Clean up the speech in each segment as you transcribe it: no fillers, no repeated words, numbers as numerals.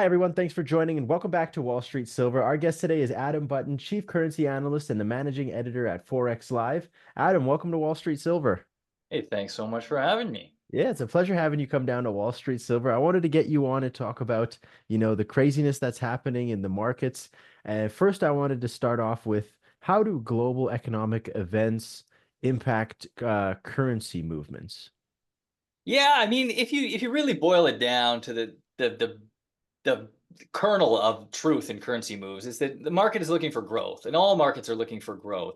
Hi, everyone. Thanks for joining and welcome back to Wall Street Silver. Our guest today is Adam Button, Chief Currency Analyst and the Managing Editor at Forex Live. Adam, welcome to Wall Street Silver. Hey, thanks so much for having me. Yeah, it's a pleasure having you come down to Wall Street Silver. I wanted to get you on and talk about, the craziness that's happening in the markets. First, I wanted to start off with how do global economic events impact currency movements? Yeah, I mean, if you really boil it down to the kernel of truth in currency moves, is that the market is looking for growth, and all markets are looking for growth.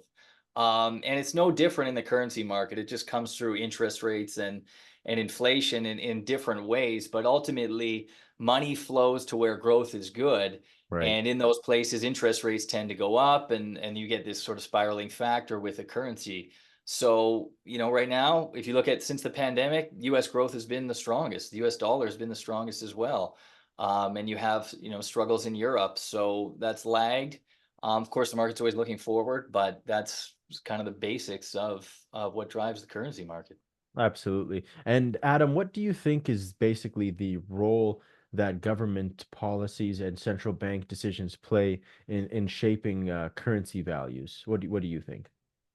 And it's no different in the currency market. It just comes through interest rates and inflation in different ways. But ultimately, money flows to where growth is good. Right. And in those places, interest rates tend to go up, and you get this sort of spiraling factor with the currency. So, right now, if you look at since the pandemic, US growth has been the strongest. The US dollar has been the strongest as well. And you have, struggles in Europe. So that's lagged. Of course, the market's always looking forward, but that's kind of the basics of what drives the currency market. Absolutely. And Adam, what do you think is basically the role that government policies and central bank decisions play in shaping currency values? What do you think?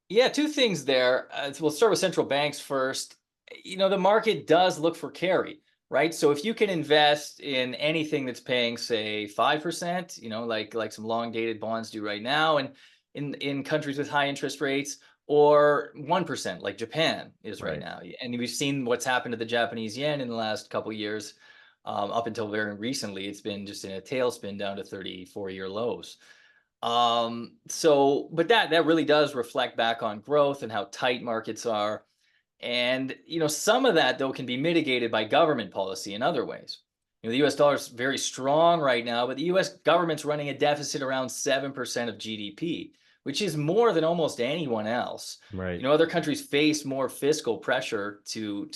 Yeah, two things there. So we'll start with central banks first. The market does look for carry, right? So if you can invest in anything that's paying, say, 5%, like some long dated bonds do right now, and in countries with high interest rates, or 1%, like Japan is right Right. now. And we've seen what's happened to the Japanese yen in the last couple of years. Up until very recently, it's been just in a tailspin down to 34-year lows. But that really does reflect back on growth and how tight markets are. And some of that though can be mitigated by government policy in other ways. The US dollar is very strong right now, but the US government's running a deficit around 7% of GDP, which is more than almost anyone else. Right. Other countries face more fiscal pressure to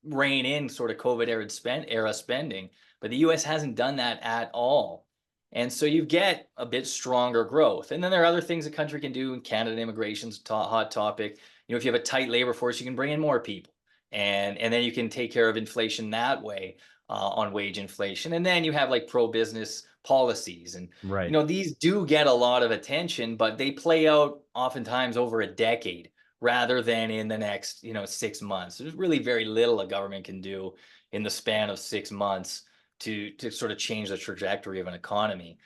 rein in sort of COVID era spending, but the US hasn't done that at all. And so you get a bit stronger growth. And then there are other things a country can do. In Canada, immigration's hot topic. If you have a tight labor force, you can bring in more people, and then you can take care of inflation that way, on wage inflation. And then you have like pro business policies, and Right. these do get a lot of attention, but they play out oftentimes over a decade rather than in the next 6 months. There's really very little a government can do in the span of 6 months to sort of change the trajectory of an economy.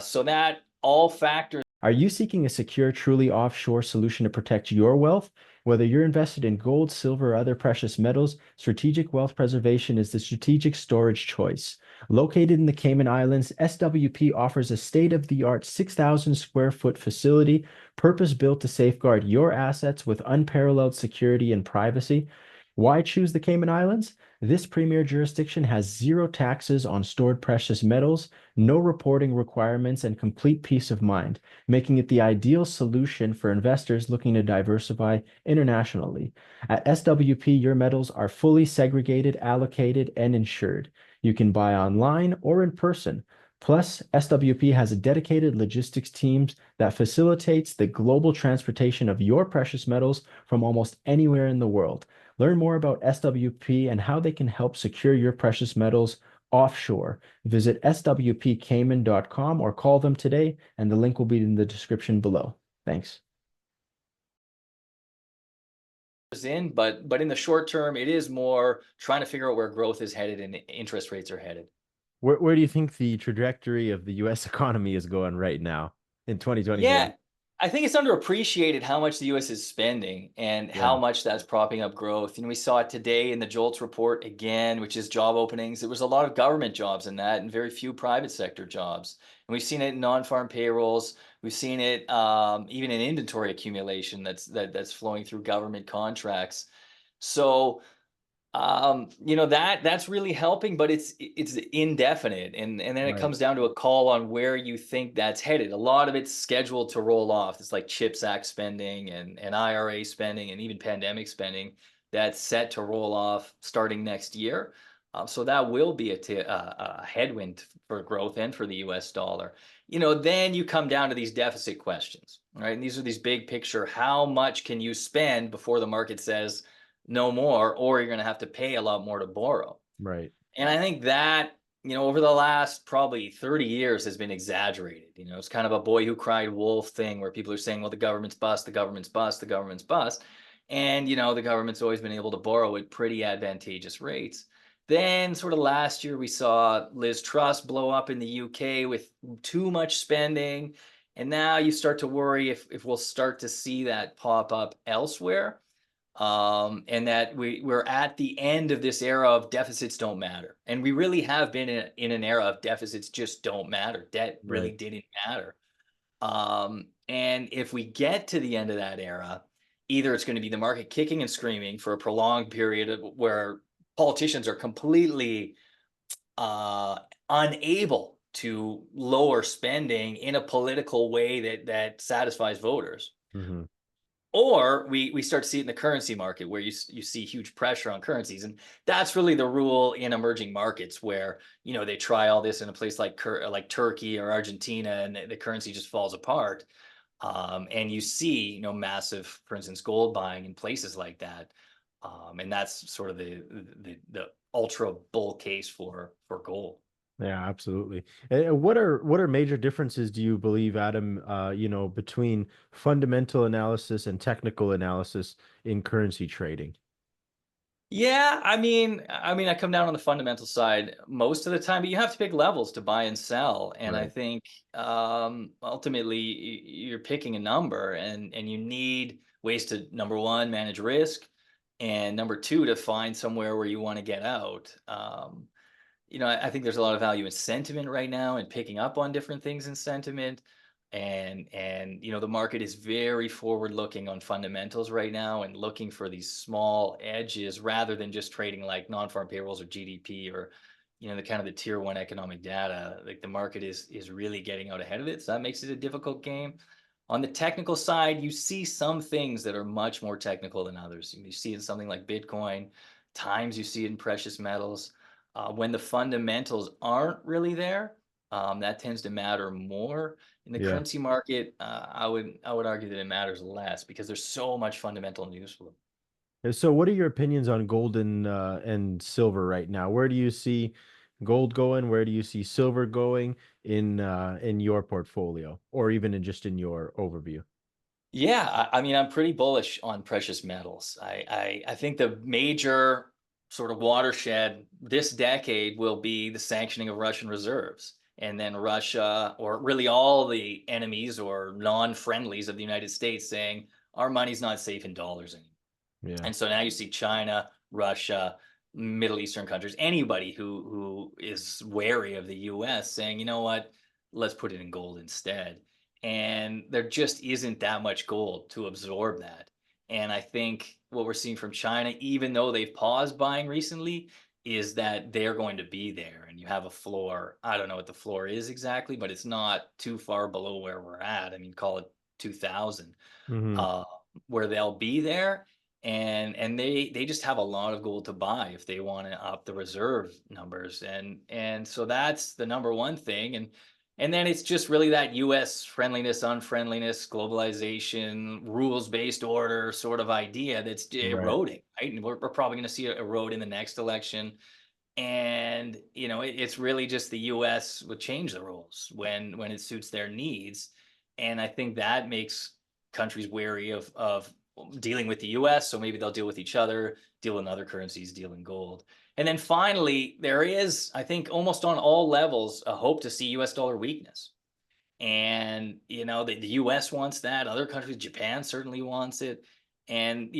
So that all factors. Are you seeking a secure, truly offshore solution to protect your wealth? Whether you're invested in gold, silver, or other precious metals, strategic wealth preservation is the strategic storage choice. Located in the Cayman Islands, SWP offers a state-of-the-art 6,000 square foot facility, purpose-built to safeguard your assets with unparalleled security and privacy. Why choose the Cayman Islands? This premier jurisdiction has zero taxes on stored precious metals, no reporting requirements, and complete peace of mind, making it the ideal solution for investors looking to diversify internationally. At SWP, your metals are fully segregated, allocated, and insured. You can buy online or in person. Plus, SWP has a dedicated logistics team that facilitates the global transportation of your precious metals from almost anywhere in the world. Learn more about SWP and how they can help secure your precious metals offshore. Visit swpcayman.com or call them today, and the link will be in the description below. Thanks. But in the short term, it is more trying to figure out where growth is headed and interest rates are headed. Where do you think the trajectory of the US economy is going right now in 2024? Yeah, I think it's underappreciated how much the US is spending and how Yeah. much that's propping up growth. We saw it today in the JOLTS report again, which is job openings. There was a lot of government jobs in that and very few private sector jobs. And we've seen it in non-farm payrolls. We've seen it even in inventory accumulation that's flowing through government contracts. So that's really helping, but it's indefinite, and then it Right. comes down to a call on where you think that's headed. A lot of it's scheduled to roll off. It's like CHIPS Act spending and IRA spending and even pandemic spending that's set to roll off starting next year. So that will be a headwind for growth and for the US dollar. Then you come down to these deficit questions, right? And these are these big picture, how much can you spend before the market says no more, or you're going to have to pay a lot more to borrow. Right. And I think that over the last probably 30 years has been exaggerated. It's kind of a boy who cried wolf thing where people are saying, well, the government's bust, the government's bust, the government's bust. And, the government's always been able to borrow at pretty advantageous rates. Then, sort of last year, we saw Liz Truss blow up in the UK with too much spending. And now you start to worry if we'll start to see that pop up elsewhere, and that we're at the end of this era of deficits don't matter. And we really have been in an era of deficits just don't matter. Debt really Right. didn't matter. And if we get to the end of that era, either it's going to be the market kicking and screaming for a prolonged period where politicians are completely uh, unable to lower spending in a political way that satisfies voters, Hmm. or we start to see it in the currency market where you see huge pressure on currencies. And that's really the rule in emerging markets where they try all this in a place like Turkey or Argentina, and the currency just falls apart. And you see massive, for instance, gold buying in places like that. And that's sort of the ultra bull case for gold. Yeah, absolutely. What are major differences do you believe, Adam, between fundamental analysis and technical analysis in currency trading? Yeah, I mean, I come down on the fundamental side most of the time, but you have to pick levels to buy and sell. And I Right. think ultimately you're picking a number, and you need ways to, number one, manage risk, and number two, to find somewhere where you want to get out. I think there's a lot of value in sentiment right now and picking up on different things in sentiment. And the market is very forward looking on fundamentals right now and looking for these small edges rather than just trading like non-farm payrolls or GDP, or the kind of the tier one economic data. Like, the market is really getting out ahead of it. So that makes it a difficult game. On the technical side, you see some things that are much more technical than others. You see it in something like Bitcoin. Times you see it in precious metals. When the fundamentals aren't really there, that tends to matter more. In the Yeah. currency market, I would argue that it matters less because there's so much fundamental news flow. So what are your opinions on gold and silver right now? Where do you see gold going? Where do you see silver going in your portfolio, or even in your overview? Yeah, I mean, I'm pretty bullish on precious metals. I think the major sort of watershed this decade will be the sanctioning of Russian reserves. And then Russia, or really all the enemies or non-friendlies of the United States, saying our money's not safe in dollars anymore. Yeah. And so now you see China, Russia, Middle Eastern countries, anybody who is wary of the US saying, you know what, let's put it in gold instead. And there just isn't that much gold to absorb that. And I think what we're seeing from China, even though they've paused buying recently, is that they're going to be there. And you have a floor. I don't know what the floor is exactly, but it's not too far below where we're at. I mean, call it 2000, Hmm. uh, where they'll be there. And they just have a lot of gold to buy if they want to up the reserve numbers. And so that's the number one thing. And then it's just really that US friendliness, unfriendliness, globalization, rules-based order sort of idea that's Right. eroding, right? And we're probably going to see it erode in the next election. And it's really just the US would change the rules when it suits their needs. And I think that makes countries wary of dealing with the US. So maybe they'll deal with each other, deal in other currencies, deal in gold. And then finally, there is, I think, almost on all levels, a hope to see US dollar weakness. And the US wants that. Other countries, Japan certainly wants it. And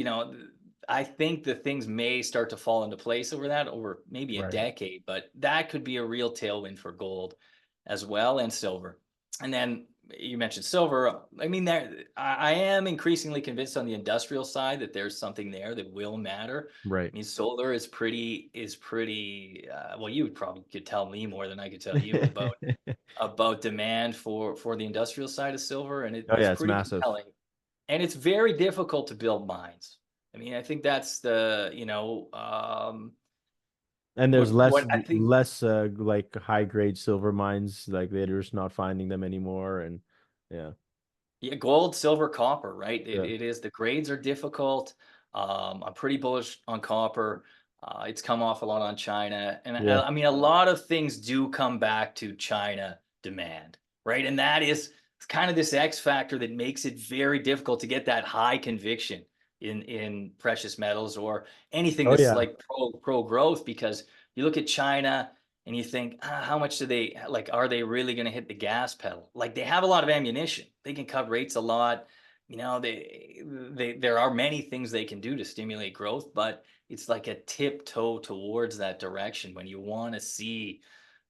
I think the things may start to fall into place over that, over maybe a Right. decade, but that could be a real tailwind for gold as well, and silver. And then you mentioned silver. I mean, I am increasingly convinced on the industrial side that there's something there that will matter. I Right. mean, solar is pretty well, you would probably could tell me more than I could tell you about demand for the industrial side of silver, and Oh it's yeah, it's pretty massive. compelling. And it's very difficult to build mines. I mean, I think that's the And there's what I think. less like high grade silver mines, like they're just not finding them anymore. And yeah. Yeah, gold, silver, copper, right? It, Yeah. it is, the grades are difficult. I'm pretty bullish on copper. It's come off a lot on China, and Yeah. I mean, a lot of things do come back to China demand, right? And that is kind of this X factor that makes it very difficult to get that high conviction in precious metals or anything Oh that's yeah. like pro growth, because you look at China and you think, how much do they like? Are they really going to hit the gas pedal? Like they have a lot of ammunition, they can cut rates a lot. You know, they there are many things they can do to stimulate growth, but it's like a tiptoe towards that direction when you want to see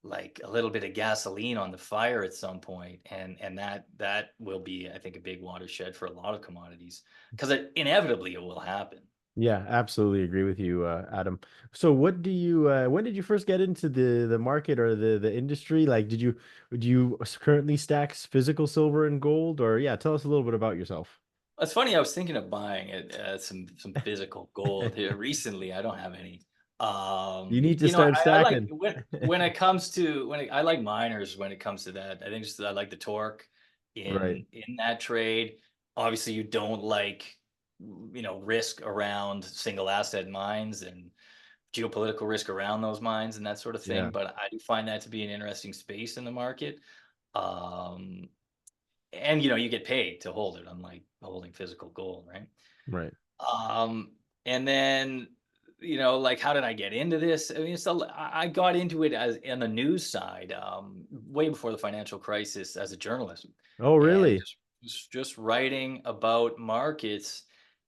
like a little bit of gasoline on the fire at some point, and that will be, I think, a big watershed for a lot of commodities, because inevitably it will happen. Yeah, absolutely agree with you, Adam. So what do you when did you first get into the market or the industry? Like do you currently stack physical silver and gold, or yeah, tell us a little bit about yourself. It's funny, I was thinking of buying it, some physical gold here recently. I don't have any. You need to You know, start I like stacking. when it comes to I like miners when it comes to that. I think just I like the torque Right. in that trade. Obviously, you don't like, you know, risk around single asset mines and geopolitical risk around those mines and that sort of Yeah. thing. But I do find that to be an interesting space in the market. Um, and you know, you get paid to hold it, unlike holding physical gold, right? Right. Um, and then, you know, like, how did I get into this? I mean, so I got into it as in the news side, way before the financial crisis, as a journalist, Oh, and really? just writing about markets.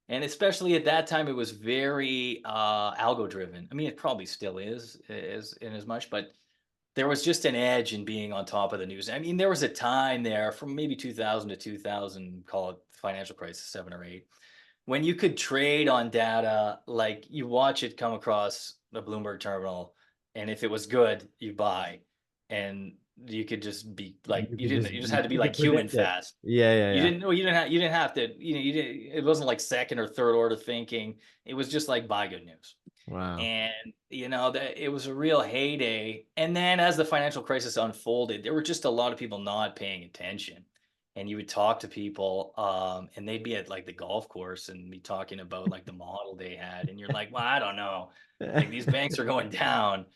And especially at that time, it was very algo driven. I mean, it probably still is in as much, but there was just an edge in being on top of the news. I mean, there was a time there from maybe 2000 to 2000, call it financial crisis, 7 or 8, when you could trade on data, like you watch it come across the Bloomberg terminal, and if it was good, you buy, and you could just be like, You could just you just had to be you like could human predict it. fast. Yeah, yeah, yeah. You didn't have to, you know, you didn't, it wasn't like second or third order thinking. It was just like buy good news. Wow. And you know that it was a real heyday. And then as the financial crisis unfolded, there were just a lot of people not paying attention. And you would talk to people, and they'd be at like the golf course and be talking about like the model they had, and you're like, well, I don't know, like these banks are going down.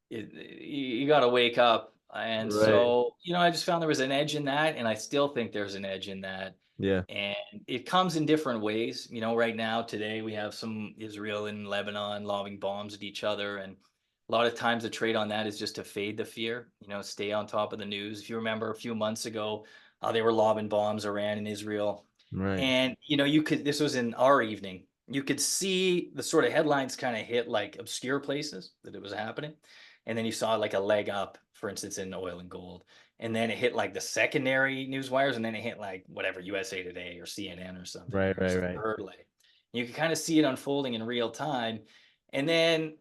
You got to wake up. And Right. so, you know, I just found there was an edge in that, and I still think there's an edge in that. Yeah. And it comes in different ways. You know, right now, today, we have some Israel and Lebanon lobbing bombs at each other. And a lot of times the trade on that is just to fade the fear, you know, stay on top of the news. If you remember a few months ago, they were lobbing bombs, Iran and Israel. Right. And, you know, this was in our evening, you could see the sort of headlines kind of hit like obscure places that it was happening. And then you saw like a leg up, for instance, in oil and gold, and then it hit like the secondary news wires, and then it hit like whatever, USA Today or CNN or something, and Right, then there was right, a right. third leg. You could kind of see it unfolding in real time, and then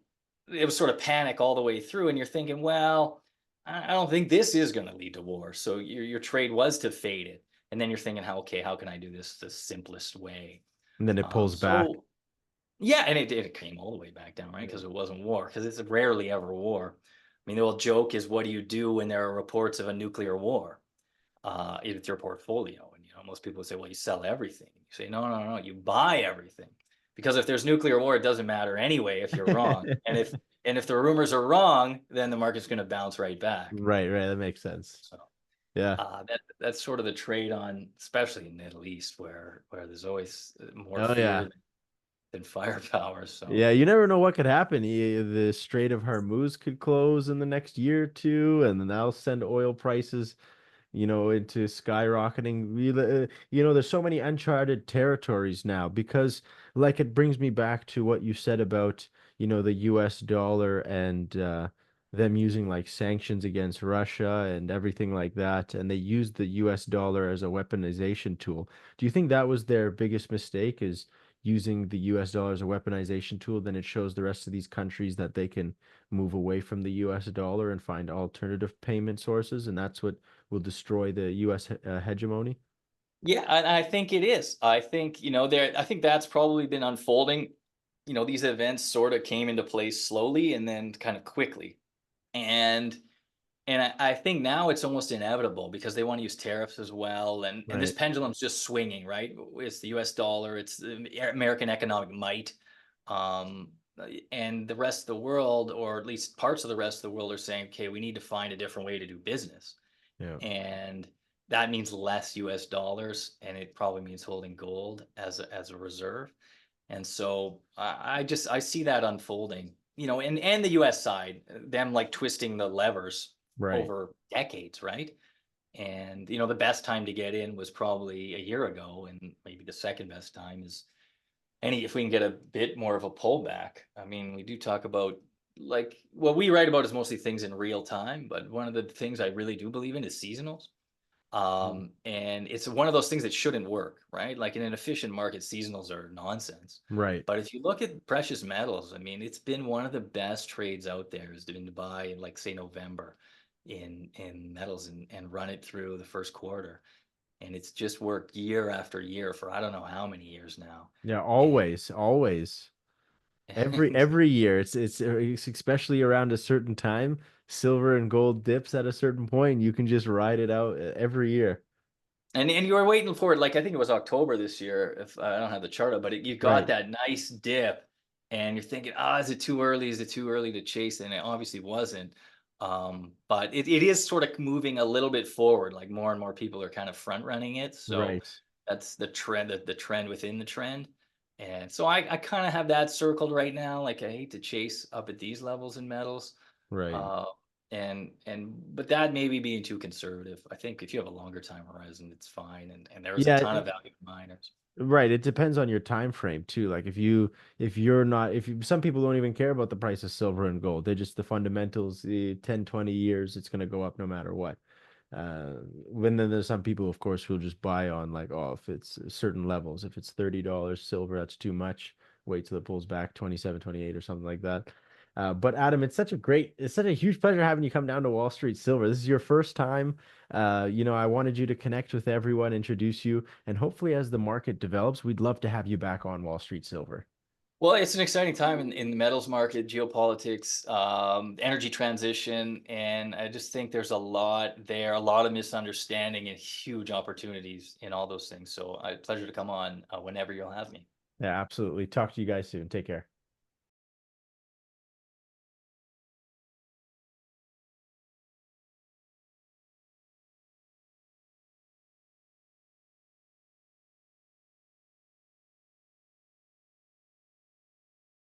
it was sort of panic all the way through, and you're thinking, well, I don't think this is going to lead to war, so your trade was to fade it, and then you're thinking, how can I do this the simplest way? And then it pulls back. So yeah, and it came all the way back down, right? Yeah. Because it wasn't war, because it's rarely ever war. I mean, the old joke is, what do you do when there are reports of a nuclear war? It's your portfolio. And, you know, most people would say, well, you sell everything. You say, no, no, no, you buy everything. Because if there's nuclear war, it doesn't matter anyway if you're wrong. And if the rumors are wrong, then the market's going to bounce right back. Right, right. That makes sense. So Yeah. that's sort of the trade on, especially in the Middle East, where there's always more Oh yeah. fear than firepower. So Yeah, you never know what could happen. The Strait of Hormuz could close in the next year or two, and then that'll send oil prices, into skyrocketing. There's so many uncharted territories now because, like, it brings me back to what you said about, the US dollar and them using like sanctions against Russia and everything like that. And they used the US dollar as a weaponization tool. Do you think that was their biggest mistake, is using the US dollar as a weaponization tool? Then it shows the rest of these countries that they can move away from the US dollar and find alternative payment sources, and that's what will destroy the U.S. Hegemony. yeah, I think it is. I think, you know, I think that's probably been unfolding. You know, these events sort of came into place slowly and then kind of quickly. And I think now it's almost inevitable, because they want to use tariffs as well. And this Right. pendulum's just swinging, right? It's the US dollar, it's the American economic might. Um, and the rest of the world, or at least parts of the rest of the world, are saying, okay, we need to find a different way to do business. Yeah. And that means less US dollars, and it probably means holding gold as a reserve. And so I see that unfolding, and the US side, them like twisting the levers Right. over decades, right? And the best time to get in was probably a year ago, and maybe the second best time is any if we can get a bit more of a pullback. I mean, we do talk about, like, what we write about is mostly things in real time, but one of the things I really do believe in is seasonals. Mm. And it's one of those things that shouldn't work, right? Like in an efficient market, seasonals are nonsense. Right. But if you look at precious metals, I mean, it's been one of the best trades out there has been to buy in, like, say, November in metals, and run it through the first quarter. And it's just worked year after year for I don't know how many years now. Yeah, And, always, always. Every and every year, it's especially around a certain time, silver and gold dips at a certain point. You can just ride it out every year. And you were waiting for it, like, I think it was October this year, if I don't have the chart up, but you got Right, that nice dip, and you're thinking, "Ah, is it too early? Is it too early to chase?" And it obviously wasn't. But it is sort of moving a little bit forward, like more and more people are kind of front running it. So right, that's the trend, the trend within the trend. And so I kind of have that circled right now. Like, I hate to chase up at these levels in metals. right. Uh, but that may be being too conservative. I think if you have a longer time horizon, it's fine, and there is a Yeah, ton of value for miners. right. It depends on your time frame too. Like if you're not if you some people don't even care about the price of silver and gold. They just the fundamentals, the 10, 20 years, it's gonna go up no matter what. When then there's some people, of course, who'll just buy on like, oh, if it's certain levels, if it's $30 silver, that's too much. Wait till it pulls back 27, 28 or something like that. But Adam, it's such a huge pleasure having you come down to Wall Street Silver. This is your first time. I wanted you to connect with everyone, introduce you, and hopefully as the market develops, we'd love to have you back on Wall Street Silver. Well, it's an exciting time in the metals market, geopolitics, energy transition, and I just think there's a lot there, a lot of misunderstanding and huge opportunities in all those things. So, pleasure to come on whenever you'll have me. Yeah, absolutely. Talk to you guys soon. Take care.